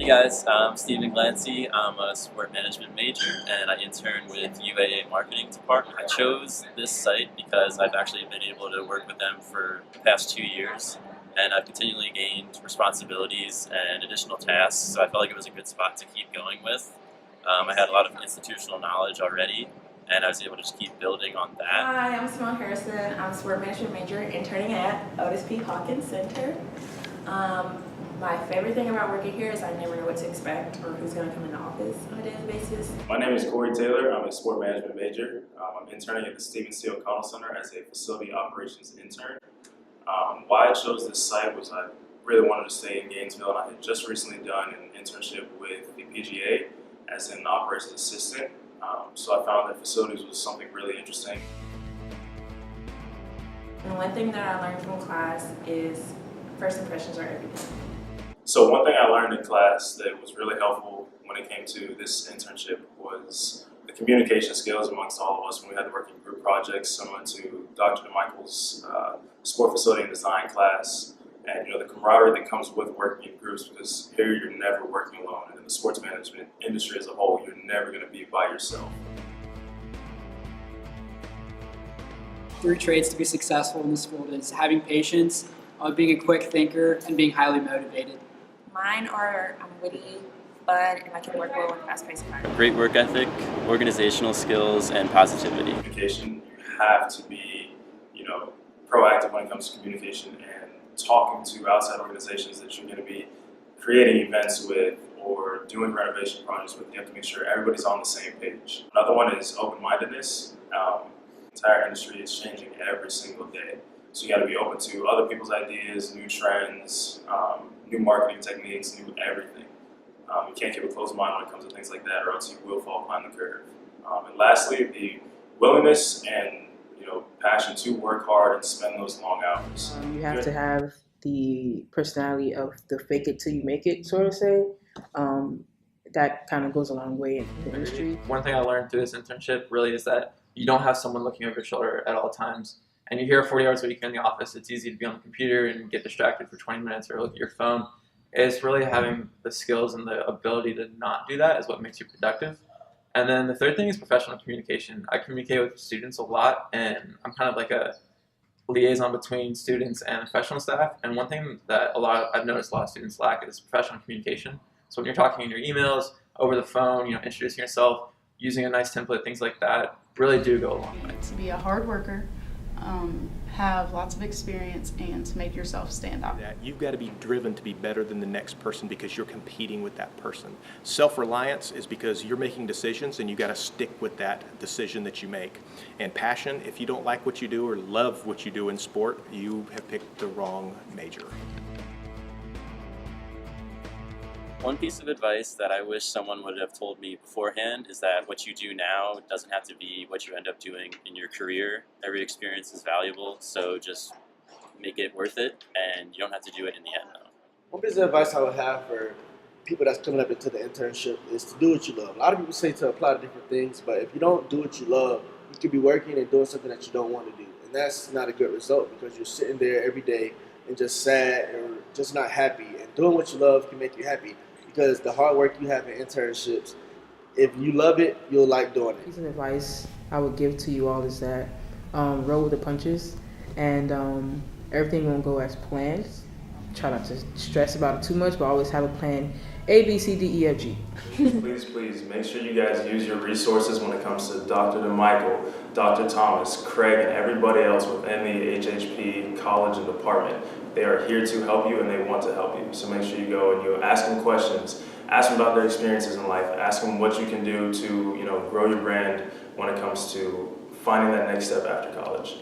guys, I'm Stephen Glancy. I'm a sport management major and I intern with UAA Marketing Department. I chose this site because I've actually been able to work with them for the past 2 years and I've continually gained responsibilities and additional tasks, so I felt like it was a good spot to keep going with. I had a lot of institutional knowledge already and I was able to just keep building on that. Hi, I'm Simone Harrison. I'm a sport management major interning at Otis P. Hawkins Center. My favorite thing about working here is I never know what to expect or who's going to come in the office on a daily basis. My name is Corey Taylor. I'm a sport management major. I'm interning at the Stephen C. O'Connell Center as a facility operations intern. Why I chose this site was I really wanted to stay in Gainesville, and I had just recently done an internship with the PGA as an operations assistant. So I found that facilities was something really interesting. And one thing that I learned from class is first impressions are everything. So one thing I learned in class that was really helpful when it came to this internship was the communication skills amongst all of us when we had to work in group projects, similar to Dr. DeMichael's sport facility and design class. And the camaraderie that comes with working in groups, because here you're never working alone. And in the sports management industry as a whole, you're never going to be by yourself. 3 traits to be successful in this field is having patience, being a quick thinker, and being highly motivated. Mine are I'm witty, fun, and I can work well in a fast-paced environment. Great work ethic, organizational skills, and positivity. Communication, you have to be, proactive when it comes to communication and talking to outside organizations that you're going to be creating events with or doing renovation projects with. You have to make sure everybody's on the same page. Another one is open-mindedness. The entire industry is changing every single day. So you got to be open to other people's ideas, new trends, new marketing techniques, new everything. You can't keep a closed mind when it comes to things like that, or else you will fall behind the curve. And lastly, the willingness and passion to work hard and spend those long hours. You have to have the personality of the fake it till you make it, sort of say. That kind of goes a long way in the industry. One thing I learned through this internship really is that you don't have someone looking over your shoulder at all times. And you're here 40 hours a week in the office. It's easy to be on the computer and get distracted for 20 minutes or look at your phone. It's really having the skills and the ability to not do that is what makes you productive. And then the third thing is professional communication. I communicate with students a lot, and I'm kind of like a liaison between students and professional staff. And one thing that I've noticed a lot of students lack is professional communication. So when you're talking in your emails, over the phone, introducing yourself, using a nice template, things like that really do go a long way. To be a hard worker, have lots of experience, and to make yourself stand out. You've got to be driven to be better than the next person because you're competing with that person. Self-reliance is because you're making decisions and you got to stick with that decision that you make. And passion, if you don't like what you do or love what you do in sport, you have picked the wrong major. One piece of advice that I wish someone would have told me beforehand is that what you do now doesn't have to be what you end up doing in your career. Every experience is valuable, so just make it worth it, and you don't have to do it in the end, though. One piece of advice I would have for people that's coming up into the internship is to do what you love. A lot of people say to apply to different things, but if you don't do what you love, you could be working and doing something that you don't want to do, and that's not a good result because you're sitting there every day and just sad or just not happy, and doing what you love can make you happy. Because the hard work you have in internships, if you love it, you'll like doing it. Piece of advice I would give to you all is that roll with the punches, and everything won't go as planned. Try not to stress about it too much, but always have a plan A, B, C, D, E, F, G. Please make sure you guys use your resources when it comes to Dr. DeMichael, Dr. Thomas, Craig, and everybody else within the HHP college and department. They are here to help you and they want to help you. So make sure you go and you ask them questions, ask them about their experiences in life, ask them what you can do to grow your brand when it comes to finding that next step after college.